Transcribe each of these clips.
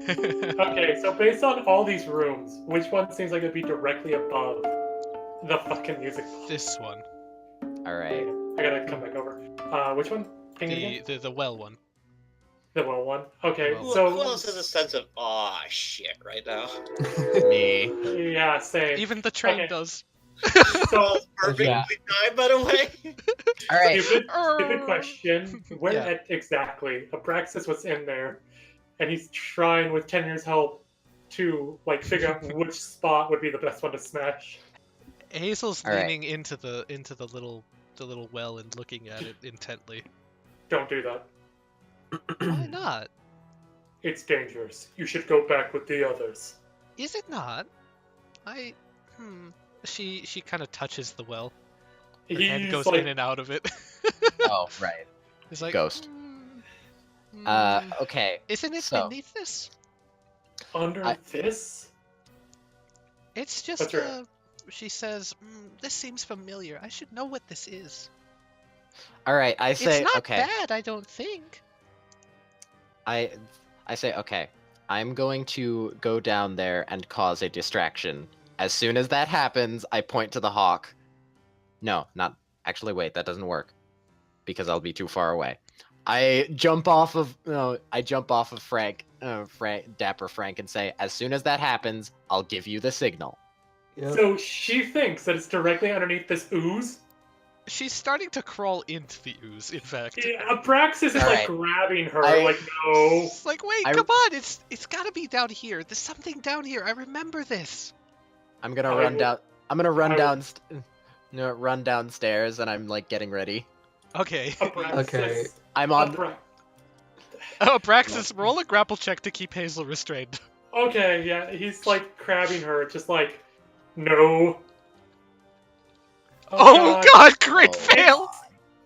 Okay, so based on all these rooms, which one seems like it'd be directly above the fucking music box? This one. Alright. I gotta come back over. Which one? Ping it again? The well one. The well one. Okay, Well, Who so else has a sense of aw shit right now? Me. yeah, same. Even the train Okay. does. So Perfectly Yeah. timed, by the way. Alright. stupid question. Where Yeah. exactly Abraxas was in there, and he's trying with Tenrier's help to like figure out which spot would be the best one to smash. Hazel's All right. leaning into the little well and looking at it intently. Don't do that. Why not? It's dangerous. You should go back with the others. Is it not? She kind of touches the well. Her hand He's goes like, in and out of it. Oh, right. It's like Ghost. Okay. Isn't it so- beneath this? under this? It's just That's right. she says, "This seems familiar. I should know what this is." Alright, I say, It's not okay. bad, I don't think. I say, okay. I'm going to go down there and cause a distraction. As soon as that happens, I point to the hawk. No, not... Actually, wait, that doesn't work. Because I'll be too far away. I jump off of Frank, Dapper Frank, and say, as soon as that happens, I'll give you the signal. Yep. So she thinks that it's directly underneath this ooze. She's starting to crawl into the ooze, in fact. Abraxas is like Alright. grabbing her, I- like no. It's like, wait, I- come on, it's gotta be down here. There's something down here. I remember this. I'm gonna I run will- down... I'm gonna run I will- run downstairs, and I'm, like, getting ready. Okay. Abraxas. Okay. I'm on... Oh, Braxis, roll a grapple check to keep Hazel restrained. Okay, yeah, he's like grabbing her, just like, no. Oh god, great Oh. fail!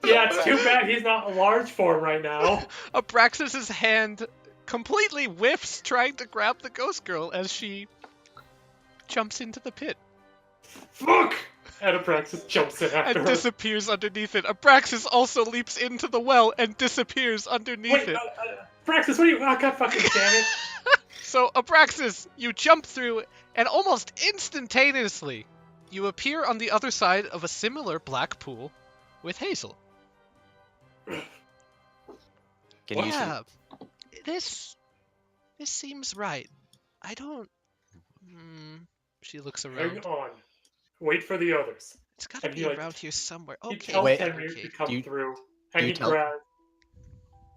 Yeah, it's too bad he's not in large form right now. Abraxas's hand completely whiffs trying to grab the ghost girl as she jumps into the pit Fuck! And Abraxas jumps in after and her. disappears underneath it. Abraxas also leaps into the well and disappears underneath Wait, it. Abraxas, what are you? Oh, god fucking damn it. So, Abraxas, you jump through, and almost instantaneously, you appear on the other side of a similar black pool with Hazel. Can you see? Yeah, this seems right. I don't... She looks Hang around. on. Wait for the others. It's gotta And be he, like, around here somewhere. He Okay, tells Wait. Tenrier okay. to come Do you- through. do And you he tell- grabs.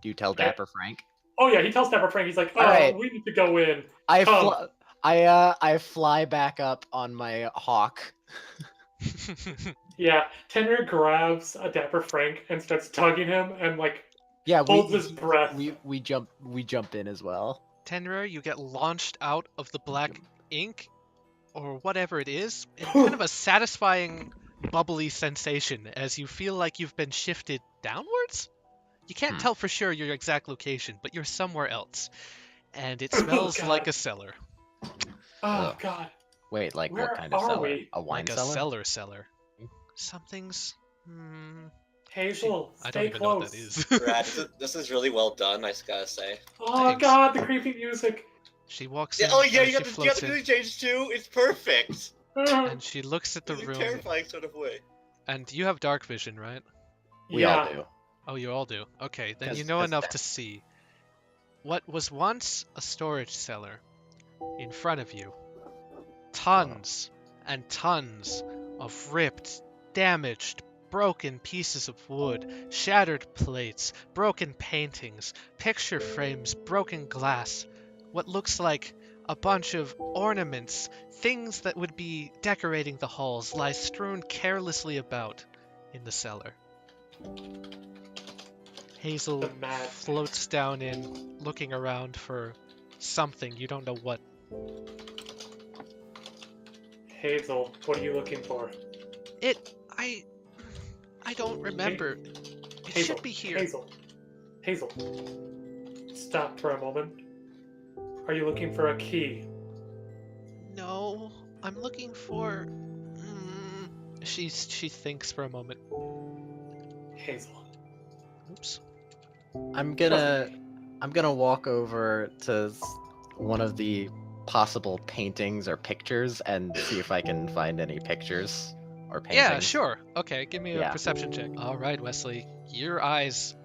Do you tell Dapper Frank? Oh yeah, he tells Dapper Frank, he's like, oh, Alright. we need to go in. I I fly back up on my hawk. Yeah, Tenrier grabs a Dapper Frank and starts tugging him and like Yeah, holds his breath. we jump in as well. Tenrier, you get launched out of the black ink, or whatever it is, in kind of a satisfying, bubbly sensation as you feel like you've been shifted downwards? You can't tell for sure your exact location, but you're somewhere else. And it smells God. like a cellar. Oh god. Wait, like Where what kind of are cellar? we? A wine Like cellar? a cellar. Something's... Hazel, I don't stay even know what close. that is. Brad, this is really well done, I just gotta say. Oh Thanks. god, the creepy music. She walks Yeah, in, oh yeah, and you she got floats the in, music change too. It's perfect. and she looks at the In a room, terrifying sort of way. and you have dark vision, right? We yeah. all do. Oh, you all do. Okay, then you 'Cause- know 'cause enough that- to see. What was once a storage cellar, in front of you, tons and tons of ripped, damaged, broken pieces of wood, shattered plates, broken paintings, picture frames, broken glass, what looks like a bunch of ornaments, things that would be decorating the halls, lie strewn carelessly about in the cellar. Hazel The mad floats down in, looking around for something. You don't know what. Hazel, what are you looking for? I don't remember. It Hazel, should be here. Hazel. Stop for a moment. Are you looking for a key? No, I'm looking for. She thinks for a moment. Hazel. Oops. I'm gonna walk over to one of the possible paintings or pictures and see if I can find any pictures or paintings. Yeah, sure. Okay, give me a Yeah. perception check. All right, Wesley, your eyes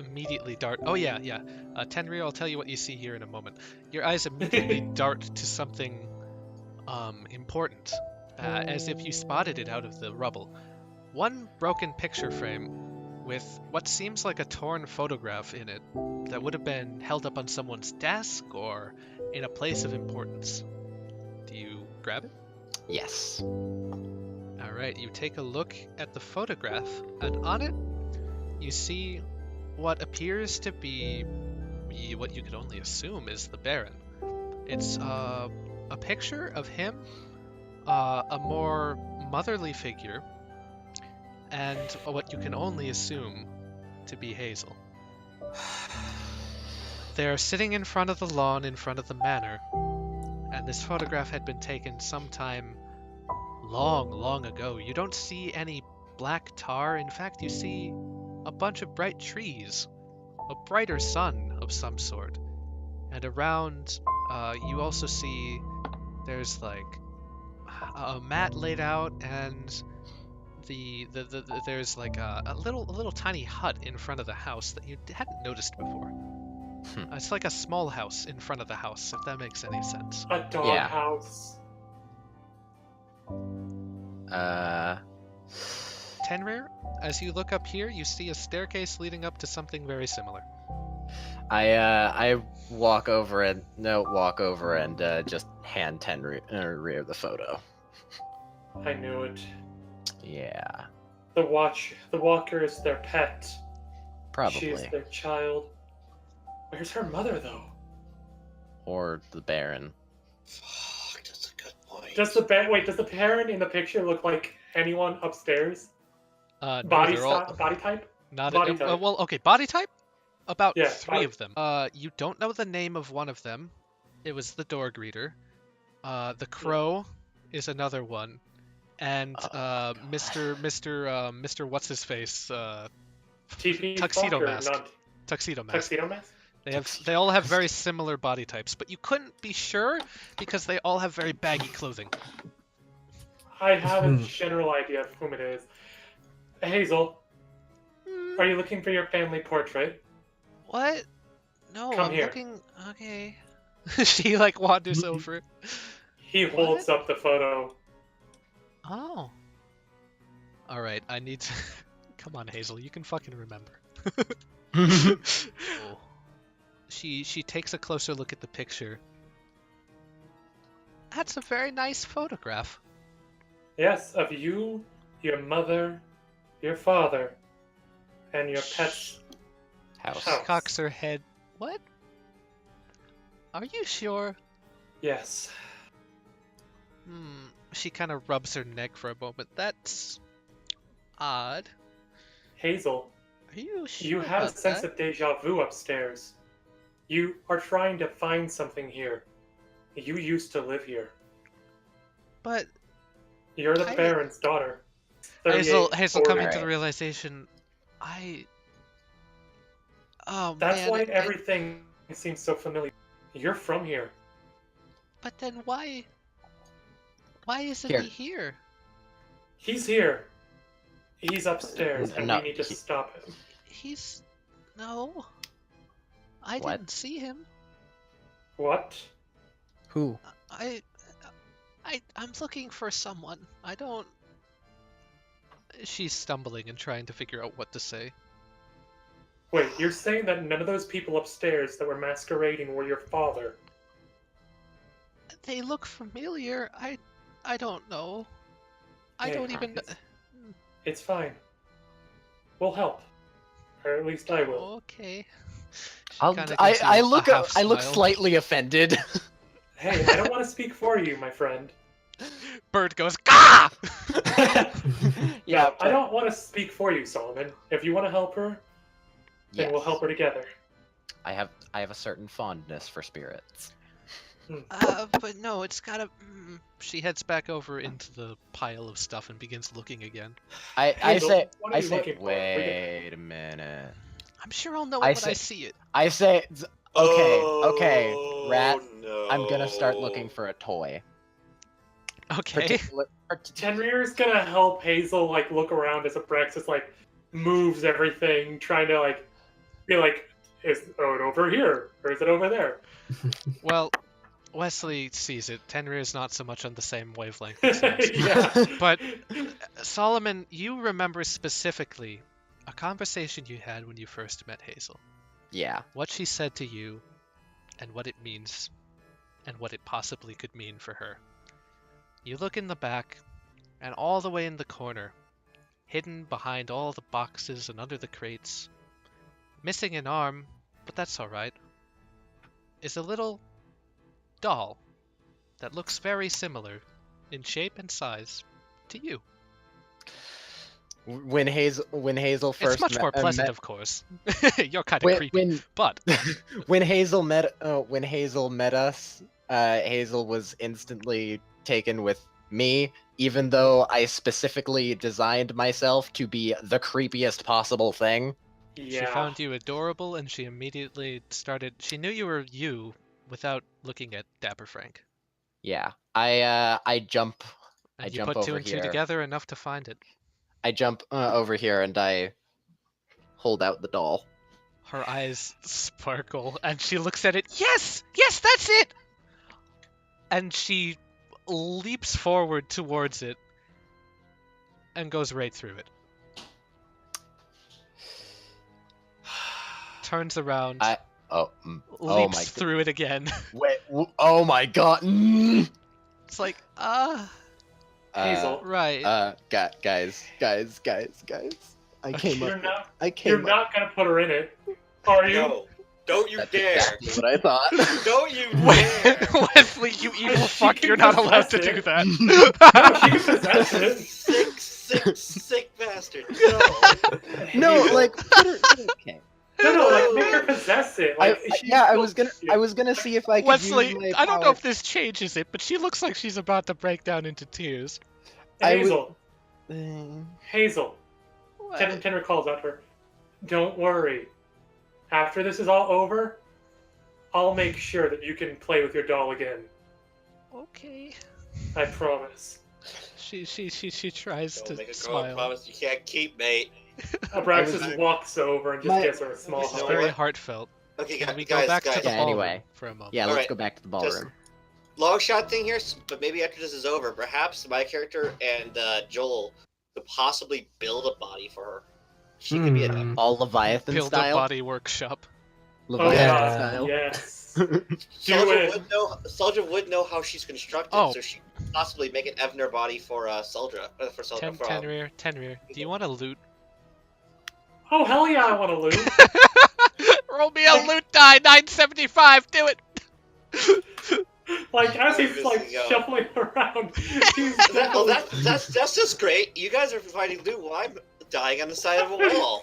immediately dart. Oh yeah, yeah. Tenrier, I'll tell you what you see here in a moment. Your eyes immediately dart to something important, as if you spotted it out of the rubble. One broken picture frame with what seems like a torn photograph in it that would have been held up on someone's desk or in a place of importance. Do you grab it? Yes. Alright, you take a look at the photograph, and on it, you see what appears to be what you could only assume is the Baron. It's a picture of him, a more motherly figure, and what you can only assume to be Hazel. They're sitting in front of the lawn in front of the manor, and this photograph had been taken sometime long, long ago. You don't see any black tar. In fact, you see a bunch of bright trees, a brighter sun of some sort. And around, you also see there's like a mat laid out, and there's like a little tiny hut in front of the house that you hadn't noticed before. It's like a small house in front of the house, if that makes any sense. A dog Yeah. house. Tenrier, as you look up here, you see a staircase leading up to something very similar. I walk over and just hand Tenrier the photo. I knew it. Yeah, The walker is their pet. She is probably. their child. Where's her mother, though? Or the Baron. Fuck, that's a good point. Does the parent in the picture look like anyone upstairs? No, Body they're all body type? not. body type. Well, okay, body type. About Yeah, three body- of them. You don't know the name of one of them. It was the door greeter. The crow is another one, and Mr. What's his face? TP Tuxedo fucker, mask. not Tuxedo mask. tuxedo mask? They all have very similar body types, but you couldn't be sure because they all have very baggy clothing. I have a general idea of whom it is. Hazel, are you looking for your family portrait? What? No, Come I'm here. looking. Okay. She like wanders over. He holds up the photo. Oh. All right, I need to. Come on, Hazel, you can fucking remember. Oh. She takes a closer look at the picture. That's a very nice photograph. Yes, of you, your mother, your father, and your pet's House. house. Cocks her head. What? Are you sure? Yes. She kind of rubs her neck for a moment. That's odd. Hazel, Are you sure you have a about sense that? of deja vu upstairs. You are trying to find something here. You used to live here. But You're the I- Baron's daughter. Hazel 38, coming 40. to Alright. the realization, oh That's man, why it- everything seems so familiar. You're from here. But then why isn't Here. he here? He's here. He's upstairs, and No, we need to he- stop him. No. I What? didn't see him. What? Who? I'm looking for someone. I don't. She's stumbling and trying to figure out what to say. Wait, you're saying that none of those people upstairs that were masquerading were your father? They look familiar. I don't know. I Hey, don't even. It's fine. We'll help. Or at least I will. Okay. She I kinda gives you I a look half I look smile. slightly offended. Hey, I don't want to speak for you, my friend. Bird goes, Gah! Yeah, I don't want to speak for you, Solomon. If you want to help her, then we'll yes. help her together. I have a certain fondness for spirits. But no, it's gotta. She heads back over into the pile of stuff and begins looking again. I Hazel, say what are you looking for? wait a minute. I'm sure I'll know I it when I say- see it. I say okay, rat. No. no. I'm gonna start looking for a toy. Okay. Tenrier's gonna help Hazel like look around as Abraxas like moves everything, trying to like be like, is it over here or is it over there? Well, Westley sees it. Tenrier is not so much on the same wavelength. It seems. Yeah. But Solomon, you remember specifically a conversation you had when you first met Hazel. Yeah. What she said to you, and what it means, and what it possibly could mean for her. You look in the back, and all the way in the corner, hidden behind all the boxes and under the crates, missing an arm, but that's alright, is a little doll that looks very similar in shape and size to you. When Hazel first It's much more pleasant, met, of course. You're kind of creepy, but when Hazel met us, Hazel was instantly taken with me, even though I specifically designed myself to be the creepiest possible thing. she found you adorable, and she immediately started. She knew you were you without looking at Dapper Frank. Yeah, I jump. And I you jump put two over and two here. together enough to find it. I jump over here and I hold out the doll. Her eyes sparkle, and she looks at it. Yes! Yes, that's it! And she leaps forward towards it and goes right through it. Turns around, Oh leaps my through it again. Wait! Oh my god! It's like, Hazel. right. Guys! I came You're up. not. I You're came up. not gonna put her in it, are you? No, don't you That's dare! exactly what I thought. Don't you dare! Wesley, you evil She fuck, can you're not allowed to possess do it. that. No, she can possess it. Sick bastard. No. No, like put her, okay. No, like make her possess it. Like, I was gonna see if I could Wesley, use my I don't know power. if this changes it, but she looks like she's about to break down into tears. I would- Hazel. Hazel. Tenrier calls out to her. Don't worry. After this is all over, I'll make sure that you can play with your doll again. Okay. I promise. She tries Don't to make a girl a smile. promise you can't keep, mate. Abraxas walks over and just gives her a small It's No, hug. very what? heartfelt. Okay, Can we guys, go back to the Yeah, ballroom anyway. for a moment? Yeah, let's Alright, go back to the just- ballroom. Long shot thing here, but maybe after this is over, perhaps my character and Joel could possibly build a body for her. She could be a All Leviathan Build a style. body workshop. Oh Leviathan god, style. yes. Seldra would know how she's constructed, Oh. so she could possibly make an Evner body for Seldra. For Seldra. Tenrier, do you want to loot? Oh hell yeah, I want to loot. Roll me a loot die, 975, do it! Like as he's This like is go. shuffling around, he's Well, that's just great. You guys are finding loot while I'm dying on the side of a wall.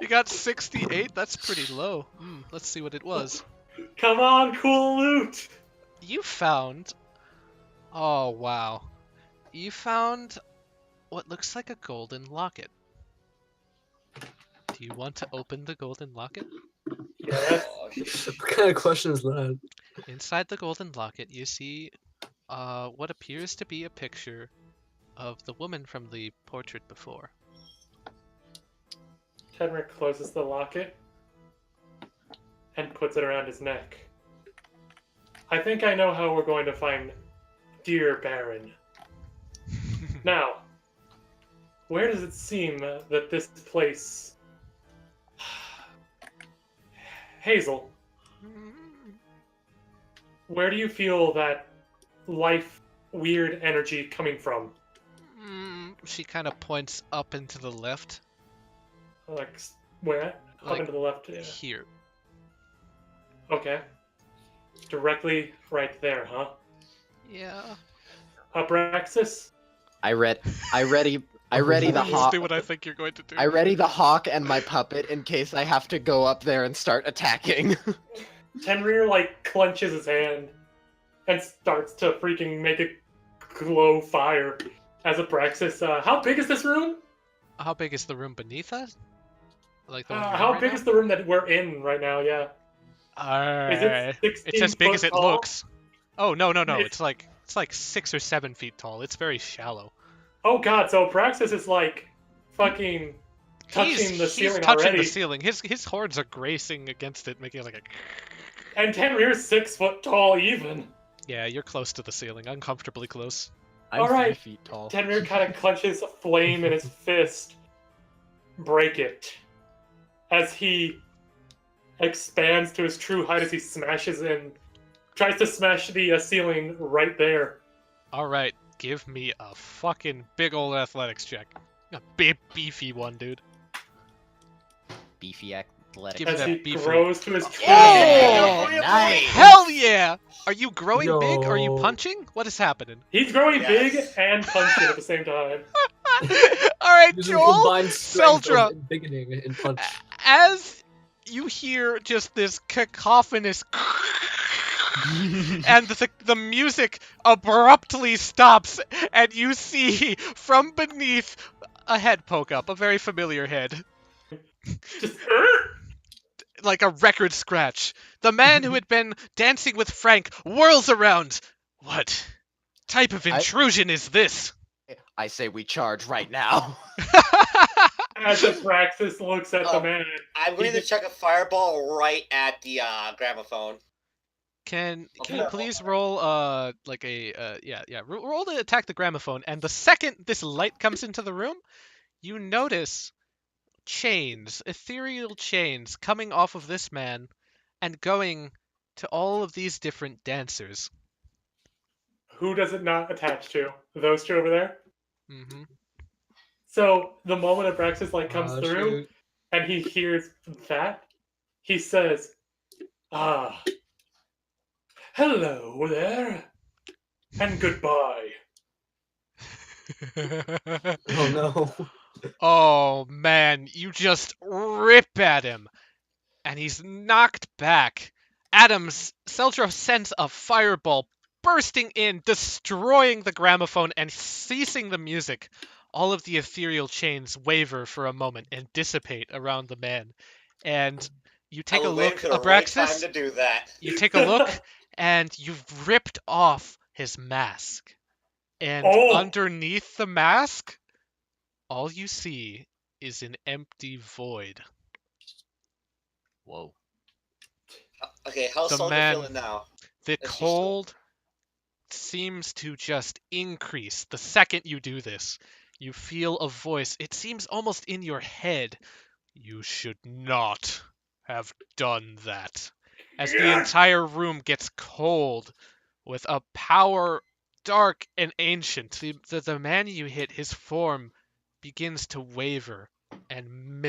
You got 68? That's pretty low. Let's see what it was. Come on, cool loot. You found... Oh, wow. You found what looks like a golden locket. Do you want to open the golden locket? Yes. What kind of question is that? Inside the golden locket, you see what appears to be a picture of the woman from the portrait before. Tenrier closes the locket and puts it around his neck. I think I know how we're going to find Dear Baron. Now, where does it seem that this place... Hazel, where do you feel that life, weird energy coming from? She kind of points up and to the left. Like, where? Up Like and to the left? Yeah. Here. Okay. Directly right there, huh? Yeah. Abraxas? I ready the Just hawk. do what I think you're going to do. I ready the hawk and my puppet in case I have to go up there and start attacking. Tenrier, like, clenches his hand and starts to freaking make it glow fire as Abraxas, how big is this room? How big is the room beneath us? Like the one you're in How right big now? is the room that we're in right now? Yeah. Is it 16 It's as big as foot it tall? looks. Oh no. It's- It's like 6 or 7 feet tall. It's very shallow. Oh god, so Praxis is like fucking touching the He's ceiling touching already. the ceiling. His horns are gracing against it, making like a. And Tenrier's 6 foot tall even. Yeah, you're close to the ceiling, uncomfortably close. I'm All right. 3 feet tall. Tenrier kind of clenches a flame in his fist. Break it. As he expands to his true height as he smashes in. Tries to smash the ceiling right there. All right, give me a fucking big old athletics check. A big beefy one, dude. Beefy athletic. Give me As that he beefy. grows to his true Oh! height. Nice. Hell yeah! Are you growing big? Are you Yo. punching? What is happening? He's growing Yes. big and punching at the same time. All right, Using Joel, combined strength Seldra, of beginning in punch. as you hear just this cacophonous and the music abruptly stops, and you see from beneath a head poke up, a very familiar head, Just like a record scratch. The man who had been dancing with Frank whirls around. What type of intrusion is this? I say we charge right now. as Abraxas looks at the Oh. man. I'm going to chuck a fireball right at the gramophone. Can Okay. you please roll roll to attack the gramophone, and the second this light comes into the room, you notice chains, ethereal chains coming off of this man and going to all of these different dancers. Who does it not attach to? Those two over there? Mm-hmm. So the moment Abraxas comes Oh, through shoot. and he hears that, he says, "Ah, hello there, and goodbye." Oh no. Oh man, you just rip at him, and he's knocked back. Seldra sends a fireball bursting in, destroying the gramophone and ceasing the music. All of the ethereal chains waver for a moment and dissipate around the man. And you take I a was waiting look, for the right time Abraxas, to do that. you take a look, and you've ripped off his mask. And Oh! underneath the mask, all you see is an empty void. Whoa. Okay, how's The Soldier man- feeling now? The Is she still- cold seems to just increase the second you do this. You feel a voice. It seems almost in your head. You should not have done that. As the Yeah. entire room gets cold with a power dark and ancient. The man you hit, his form begins to waver and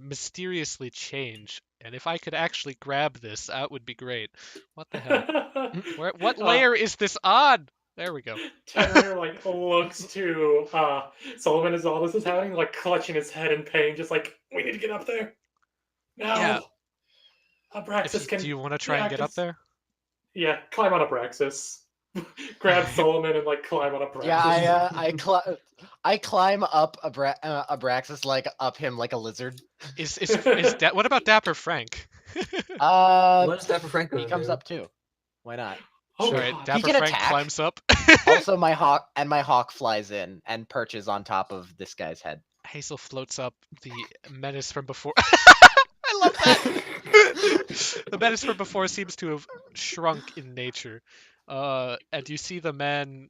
mysteriously change. And if I could actually grab this, that would be great. What the hell? What layer is this on? There we go. Tenrier looks to Sullivan as all this is happening, clutching his head in pain, just we need to get up there. Now. Yeah. Abraxas can. Do you want to try and get up there? Yeah, climb on Abraxas. Grab Solomon and climb on Abraxas. Yeah, I climb up Abraxas up him like a lizard. What about Dapper Frank? What is that for Franco? He comes up too. Why not? Oh, Alright, God. Dapper can Frank attack. climbs up. Also, my hawk flies in and perches on top of this guy's head. Hazel floats up the menace from before. I love that. The menace from before seems to have shrunk in nature. And you see the man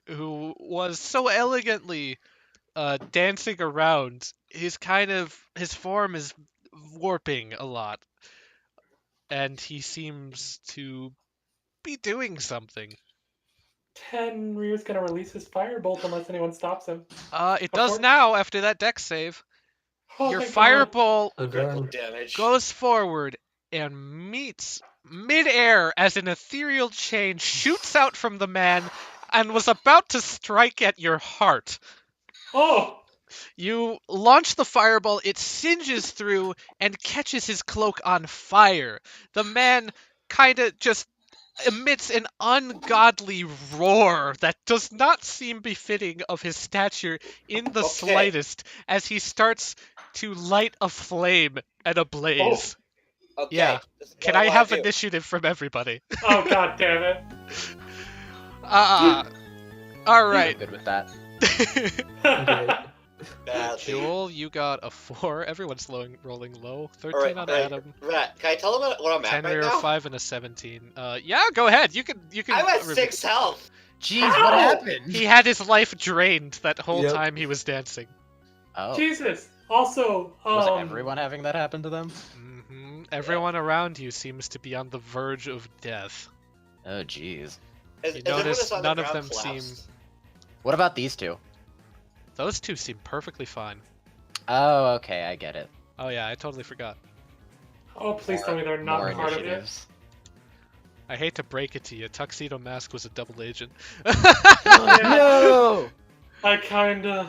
who was so elegantly dancing around. His form is warping a lot. And he seems to be doing something. Tenrier's gonna release his firebolt unless anyone stops him. It does now after that dex save. Oh, Your thank God. fireball Again. Damage. goes forward and meets midair as an ethereal chain shoots out from the man and was about to strike at your heart. Oh! You launch the fireball, it singes through and catches his cloak on fire. The man kind of just emits an ungodly roar that does not seem befitting of his stature in the Okay. slightest as he starts to light a flame and a blaze. Okay. Yeah. this is Can what I wanna have do. initiative from everybody? Oh god damn it. All I'm right. good with that. Okay. Badly. Joel, you got a 4. Everyone's rolling low. 13 Alright, on alright. Adam. Rat, can I tell them what I'm at right Tenrier now? 5 and a 17. Yeah, go ahead. You can. I'm at reveal- 6 health. Jeez, How? what happened? He had his life drained that whole Yep. time he was dancing. Oh, Jesus. Also, was everyone having that happen to them? Everyone around you seems to be on the verge of death. Oh, jeez. Is You everyone notice that's on the none of ground them collapsed? What about these two? Those two seem perfectly fine. Oh, okay, I get it. Oh yeah, I totally forgot. Oh, please tell me they're not More part of it. initiatives. I hate to break it to you, Tuxedo Mask was a double agent. Yeah. No! I kinda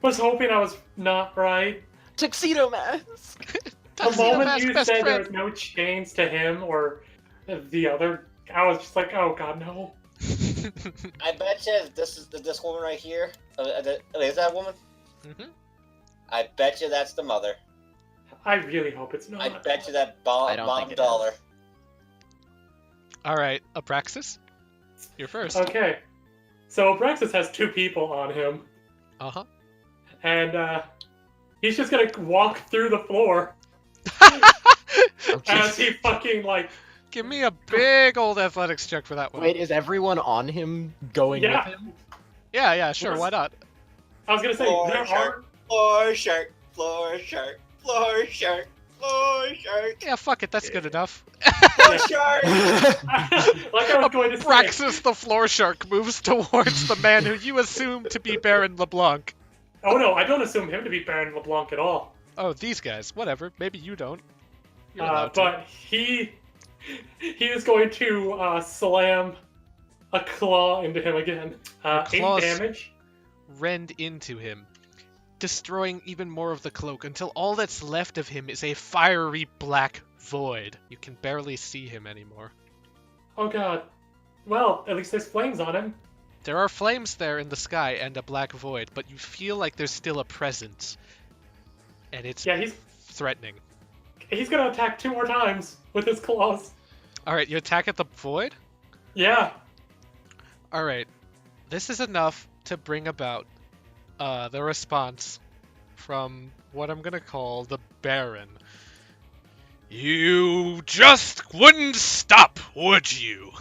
was hoping I was not right. Tuxedo Mask! The Tuxedo moment Mask, you best said there friend. was no chains to him or the other, I was just like, oh god, no. I bet you this woman right here. Is that a woman? Mhm. I bet you that's the mother. I really hope it's not. I bet you that I don't bomb think it dollar. is. All right, Abraxas, you're first. Okay. So Brexus has 2 people on him, Uh huh. and he's just gonna walk through the floor as he fucking like. Give me a big old athletics check for that one. Wait, is everyone on him going Yeah. with him? Yeah, sure, why not? I was gonna say Floor there shark. are. Floor shark. Floor shark. Floor shark. Floor shark. Yeah, fuck it, that's good enough. Floor shark. Like I was going to say. Abraxas the floor shark moves towards the man who you assume to be Baron LeBlanc. Oh no, I don't assume him to be Baron LeBlanc at all. Oh, these guys, whatever. Maybe you don't. You're allowed to. But he is going to slam a claw into him again. 8 claws- damage. Rend into him, destroying even more of the cloak until all that's left of him is a fiery black void. You can barely see him anymore. Oh god. Well, at least there's flames on him. There are flames there in the sky and a black void, but you feel like there's still a presence. And it's Yeah, threatening. he's gonna attack 2 more times with his claws. Alright, you attack at the void? Yeah. Alright. This is enough to bring about the response from what I'm gonna call the Baron. You just wouldn't stop, would you?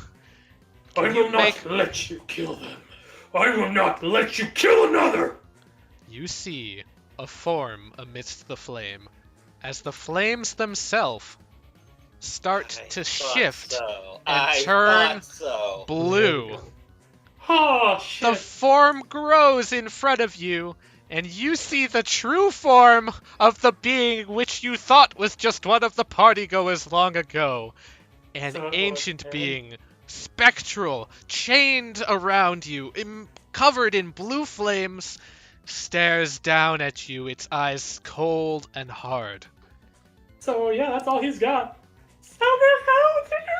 I Can you will not make- let you kill them. I will not let you kill another. You see a form amidst the flame, as the flames themselves start I to thought shift so. and I turn thought so. blue. Oh The shit. form grows in front of you, and you see the true form of the being which you thought was just one of the partygoers long ago. An So, ancient okay. being, spectral, chained around you, covered in blue flames, stares down at you, its eyes cold and hard. So yeah, that's all he's got. So the hell to do?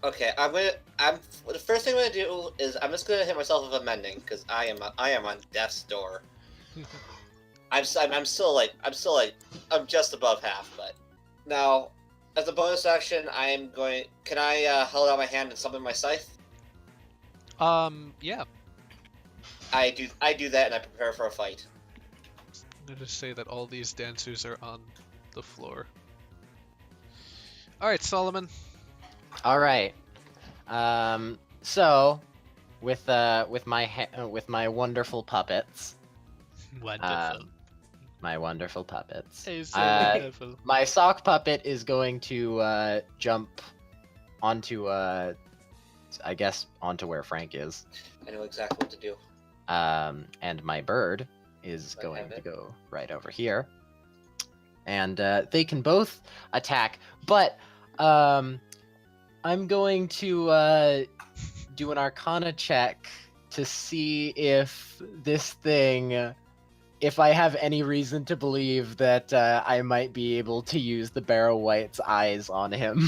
Okay, the first thing I'm gonna do is I'm just gonna hit myself with a mending because I am on death's door. I'm just above half, but now as a bonus action, can I hold out my hand and summon my scythe? Yeah. I do that and I prepare for a fight. I'm gonna say that all these dancers are on the floor. Alright, Solomon. All right. So, with my wonderful puppets, Wonderful. my wonderful puppets, Hey, so wonderful. my sock puppet is going to jump onto I guess onto where Frank is. I know exactly what to do. And my bird is I going have to it. go right over here. And they can both attack, but I'm going to do an Arcana check to see if this thing, if I have any reason to believe that I might be able to use the Barrow White's eyes on him.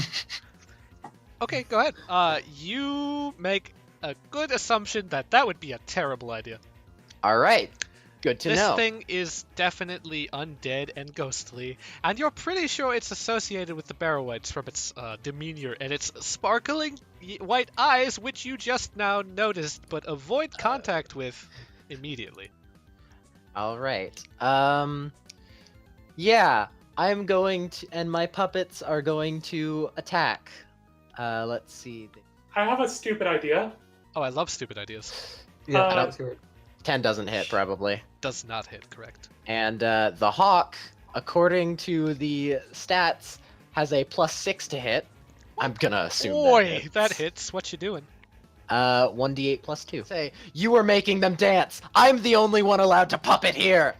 Okay, go ahead. You make a good assumption that that would be a terrible idea. All right. Good to This know. thing is definitely undead and ghostly, and you're pretty sure it's associated with the Barrow-wights from its demeanor and its sparkling white eyes, which you just now noticed, but avoid contact with immediately. All right. Yeah, I'm going to, and my puppets are going to attack. Let's see. I have a stupid idea. Oh, I love stupid ideas. Yeah, Uh, that's good. 10 doesn't hit, probably. Does not hit, correct. And the hawk, according to the stats, has a +6 to hit. I'm gonna assume Boy, that hits. What you doing? 1d8 + 2. Say, you are making them dance. I'm the only one allowed to puppet here.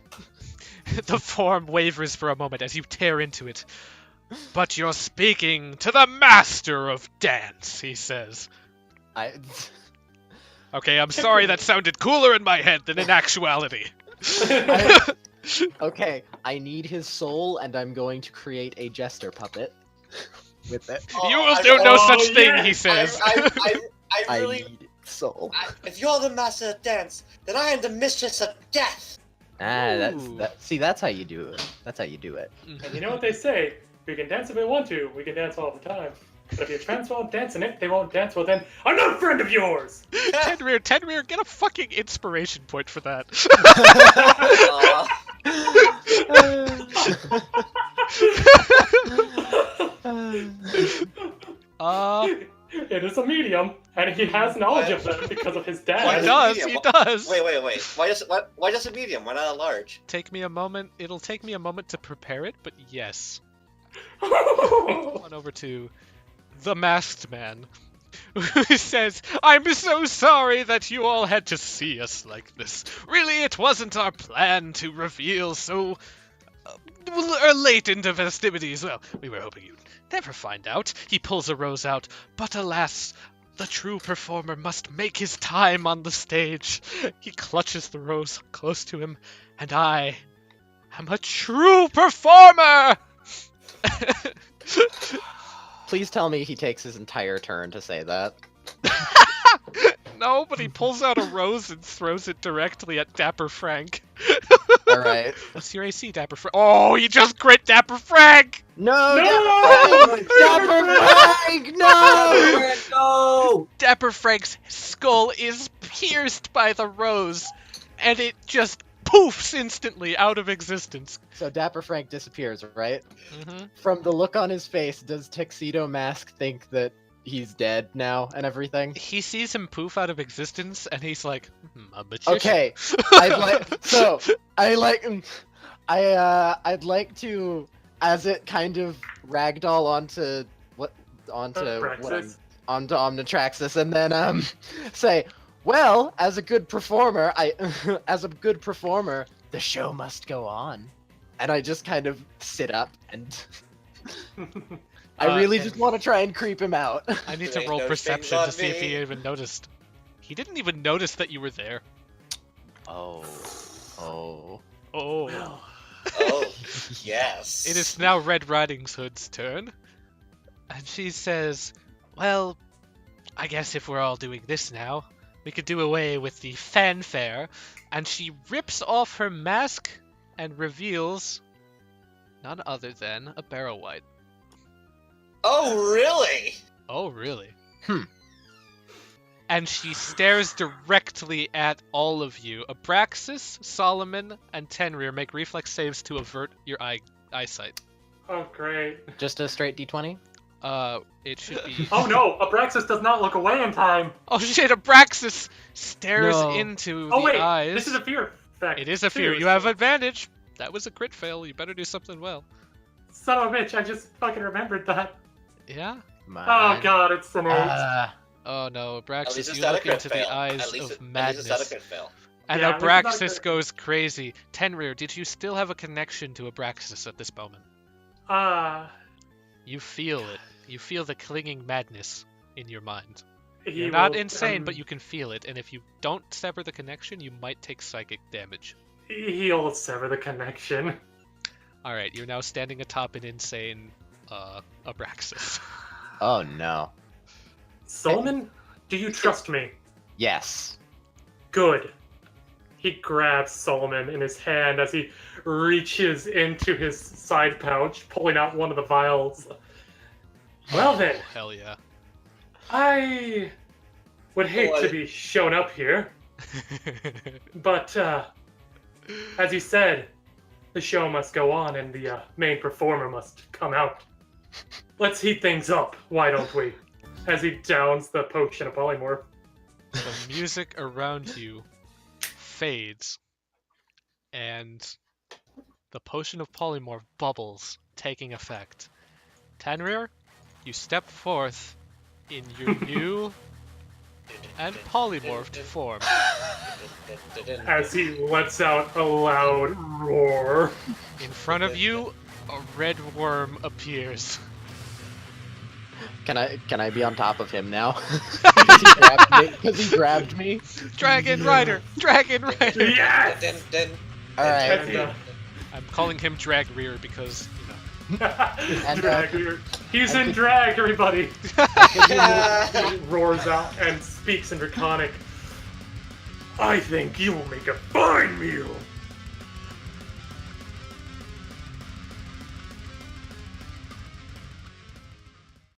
The form wavers for a moment as you tear into it. But you're speaking to the master of dance, he says. Okay, I'm sorry that sounded cooler in my head than in actuality. Okay, I need his soul, and I'm going to create a jester puppet with it. You will do no such thing, he yes! says. I really. need soul. If you're the master of dance, then I am the mistress of death. Ooh. See, that's how you do it. That's how you do it. And you know what they say? We can dance if we want to. We can dance all the time. But if your friends won't dance in it, they won't dance. Well, then I'm not a friend of yours. Tenrier, get a fucking inspiration point for that. It is a medium, and he has knowledge of them because of his He dad. does, medium? he does. Wait. Why just a medium? Why not a large? Take me a moment. It'll take me a moment to prepare it, but yes. Oh, On over to the masked man, who says, I'm so sorry that you all had to see us like this. Really, it wasn't our plan to reveal so late into festivities. Well, we were hoping you'd never find out. He pulls a rose out, but alas, the true performer must make his time on the stage. He clutches the rose close to him, and I am a true performer! Please tell me he takes his entire turn to say that. No, but he pulls out a rose and throws it directly at Dapper Frank. All right. What's your AC, Dapper Frank? Oh, he just crit Dapper Frank! No, No! Dapper Frank, no! No! Dapper Frank's skull is pierced by the rose, and it just poofs instantly out of existence. So Dapper Frank disappears, right? Mm-hmm. From the look on his face, does Tuxedo Mask think that he's dead now and everything? He sees him poof out of existence, and he's like, a magician. Okay, I'd like to, as it kind of ragdoll onto Omnitraxis, and then say, well, as a good performer, the show must go on, and I just kind of sit up and I really just want to try and creep him out. I need There to roll ain't no perception things to see on if he me. even noticed. He didn't even notice that you were there. Oh. Oh. Oh, yes. It is now Red Riding Hood's turn. And she says, well, I guess if we're all doing this now, we could do away with the fanfare. And she rips off her mask and reveals none other than a Barrow-wight. Oh, really? Oh, really? And she stares directly at all of you. Abraxas, Solomon, and Tenrier make reflex saves to avert your eyesight. Oh, great. Just a straight D20? It should be... Oh no, Abraxas does not look away in time. Oh shit, Abraxas stares No. into Oh the wait, eyes. this is a fear effect. It is a fear. too, You have so- advantage. That was a crit fail. You better do something well. Son of a bitch, I just fucking remembered that. Yeah? Oh god, it's an 8. Oh no, At Abraxas, least it's you not a look crit into fail. the eyes At least of it's not a madness. crit fail. And Yeah, at least it's not a Abraxas crit- goes crazy. Tenrier, did you still have a connection to Abraxas at this moment? You feel it. You feel the clinging madness in your mind. You're not insane, but you can feel it, and if you don't sever the connection, you might take psychic damage. He'll sever the connection. Alright, you're now standing atop an insane Abraxas. Oh no. Solomon, do you trust me? Yes. Good. he grabs Solomon in his hand as he reaches into his side pouch, pulling out one of the vials. Well then, Oh, hell yeah. I would hate Boy. to be shown up here, but as you said, the show must go on and the main performer must come out. Let's heat things up, why don't we? As he downs the potion of polymorph. The music around you fades, and the potion of polymorph bubbles, taking effect. Tenrier, you step forth in your new and polymorphed form. As he lets out a loud roar. In front of you, a red worm appears. Can I be on top of him now? Because he grabbed me. Dragon Rider! Dragon Rider! Yes! All right. And, I'm calling him Dragreer because, you know. And, drag. He's in drag, everybody! He roars out and speaks in Draconic. I think you will make a fine meal.